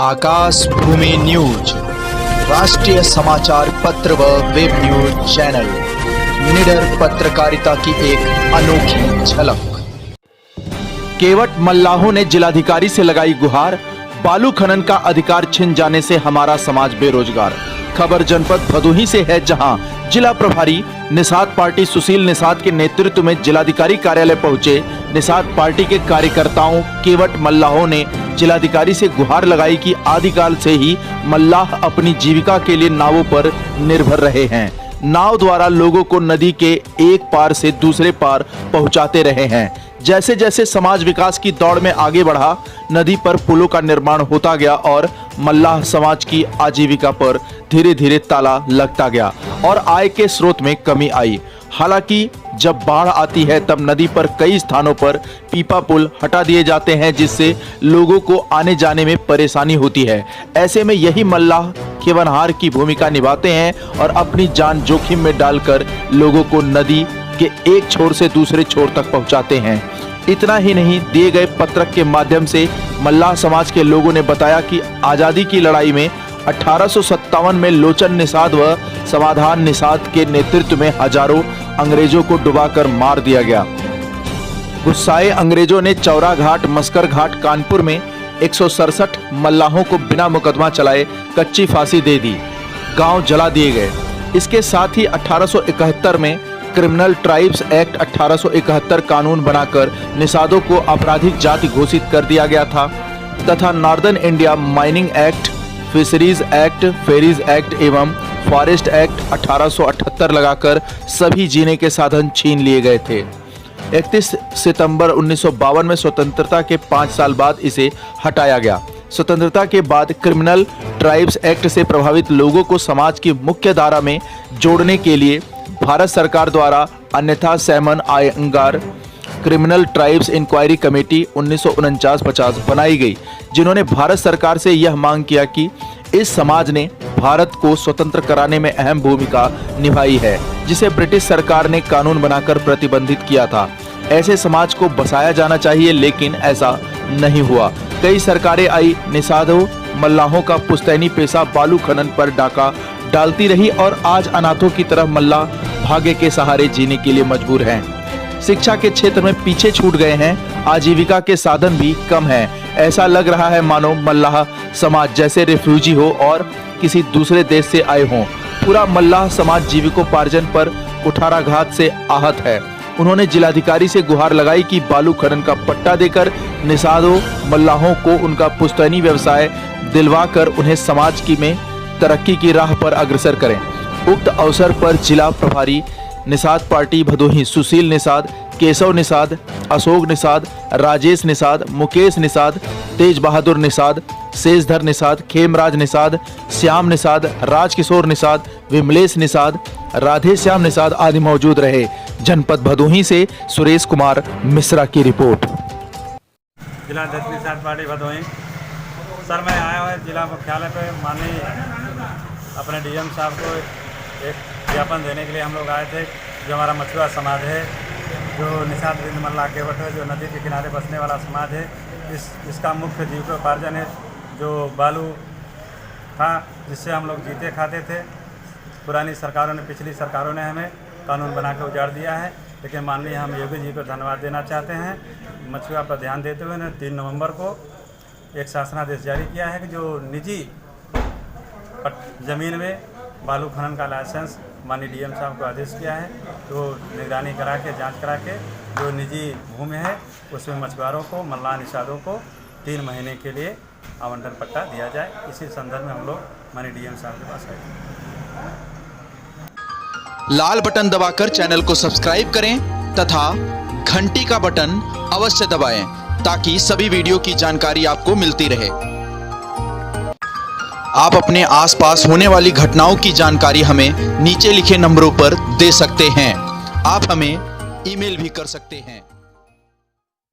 आकाश भूमि news राष्ट्रीय समाचार पत्र व वेब न्यूज चैनल निडर पत्रकारिता की एक अनोखी झलक। केवट मल्लाहों ने जिलाधिकारी से लगाई गुहार, बालू खनन का अधिकार छिन जाने से हमारा समाज बेरोजगार। खबर जनपद भदोही से है, जहां जिला प्रभारी निषाद पार्टी सुशील निषाद के नेतृत्व में जिलाधिकारी कार्यालय पहुंचे निषाद पार्टी के कार्यकर्ताओं केवट मल्लाहों ने जिलाधिकारी से गुहार लगाई कि आदिकाल से ही मल्लाह अपनी जीविका के लिए नावों पर निर्भर रहे हैं। नाव द्वारा लोगों को नदी के एक पार से दूसरे पार पहुंचाते रहे हैं। जैसे जैसे समाज विकास की दौड़ में आगे बढ़ा, नदी पर पुलों का निर्माण होता गया और मल्लाह समाज की आजीविका पर धीरे धीरे ताला लगता गया और आय के स्रोत में कमी आई। हालांकि जब बाढ़ आती है तब नदी पर कई स्थानों पर पीपा पुल हटा दिए जाते हैं, जिससे लोगों को आने जाने में परेशानी होती है। ऐसे में यही मल्लाह केवनहार की भूमिका निभाते हैं और अपनी जान जोखिम में डालकर लोगों को नदी के एक छोर से दूसरे छोर तक पहुंचाते हैं। इतना ही नहीं, दिए गए पत्रक के माध्यम से मल्लाह समाज के लोगों ने बताया कि आज़ादी की लड़ाई में 1857 में लोचन निषाद व समाधान निषाद के नेतृत्व में हजारों अंग्रेजों को डुबाकर मार दिया गया। गुस्साए अंग्रेजों ने चौरा घाट, मस्कर घाट, कानपुर में 167 मल्लाहों को बिना मुकदमा चलाए कच्ची फांसी दे दी। गांव जला दिए गए। इसके साथ ही 1871 में क्रिमिनल ट्राइब्स एक्ट 1871 कानून बनाकर निषादों को आपराधिक जाति घोषित कर दिया गया था तथा northern India mining act, fisheries act, ferries act एवं फॉरेस्ट एक्ट 1878 लगाकर सभी जीने के साधन छीन लिए गए थे। 31 सितंबर 1952 में स्वतंत्रता के 5 साल बाद इसे हटाया गया। स्वतंत्रता के बाद क्रिमिनल ट्राइब्स एक्ट से प्रभावित लोगों को समाज की मुख्य धारा में जोड़ने के लिए भारत सरकार द्वारा अन्यथा सैमन Ayyangar criminal tribes inquiry committee 1949-50 बनाई गई, जिन्होंने भारत सरकार से यह मांग किया कि इस समाज ने भारत को स्वतंत्र कराने में अहम भूमिका निभाई है, जिसे ब्रिटिश सरकार ने कानून बनाकर प्रतिबंधित किया था। ऐसे समाज को बसाया जाना चाहिए, लेकिन ऐसा नहीं हुआ। कई सरकारें आई, निषादों मल्लाहों का पुश्तैनी पेशा बालू खनन पर डाका डालती रही और आज अनाथों की तरह मल्लाह भाग्य के सहारे जीने के लिए मजबूर हैं। शिक्षा के क्षेत्र में पीछे छूट गए हैं, आजीविका के साधन भी कम हैं। ऐसा लग रहा है मानो मल्लाह समाज जैसे रिफ्यूजी हो और किसी दूसरे देश से आए हों। पूरा मल्लाह समाज जीविकोपार्जन पर कुठाराघात से आहत है। उन्होंने जिलाधिकारी से गुहार लगाई कि बालू खनन का पट्टा देकर निषादों मल्लाहों को उनका पुश्तैनी व्यवसाय दिलवाकर उन्हें समाज की में तरक्की की राह पर अग्रसर करें। उक्त अवसर पर जिला प्रभारी निषाद पार्टी भदोही सुशील निषाद, केशव निषाद, अशोक निषाद, राजेश निषाद, मुकेश निषाद, तेज बहादुर निषाद, शेषधर निषाद, खेमराज निषाद, श्याम निषाद, राजकिशोर निषाद, विमलेश निषाद, राधे श्याम निषाद आदि मौजूद रहे। जनपद भदोही से सुरेश कुमार मिश्रा की रिपोर्ट। जिला अध्यक्ष निषाद पार्टी भदोही। सर, मैं आया हुआ जिला मुख्यालय पे माननीय अपने डीएम साहब को एक ज्ञापन देने के लिए हम लोग आए थे। जो हमारा मछुआ समाज है, जो निषाद बिंद मल्लाह केवट है, जो नदी के किनारे बसने वाला समाज है, इसका मुख्य जीविकोपार्जन है जो बालू था, जिससे हम लोग जीते खाते थे। पुरानी सरकारों ने, पिछली सरकारों ने हमें कानून बना के उजाड़ दिया है, लेकिन माननीय हम योगी जी को धन्यवाद देना चाहते हैं। मछुआ पर ध्यान देते हुए ने 3 नवंबर को एक शासनादेश जारी किया है कि जो निजी ज़मीन में बालू खनन का लाइसेंस माननीय डीएम साहब को आदेश किया है, तो निगरानी करा के, जांच करा के जो निजी भूमि है उसमें मछुआरों को, मल्लाह निषादों को 3 महीने के लिए आवंटन पट्टा दिया जाए। इसी संदर्भ में हम लोग माननीय डीएम साहब के पास आए। लाल बटन दबाकर चैनल को सब्सक्राइब करें तथा घंटी का बटन अवश्य दबाएं ताकि सभी वीडियो की जानकारी आपको मिलती रहे। आप अपने आसपास होने वाली घटनाओं की जानकारी हमें नीचे लिखे नंबरों पर दे सकते हैं। आप हमें ईमेल भी कर सकते हैं।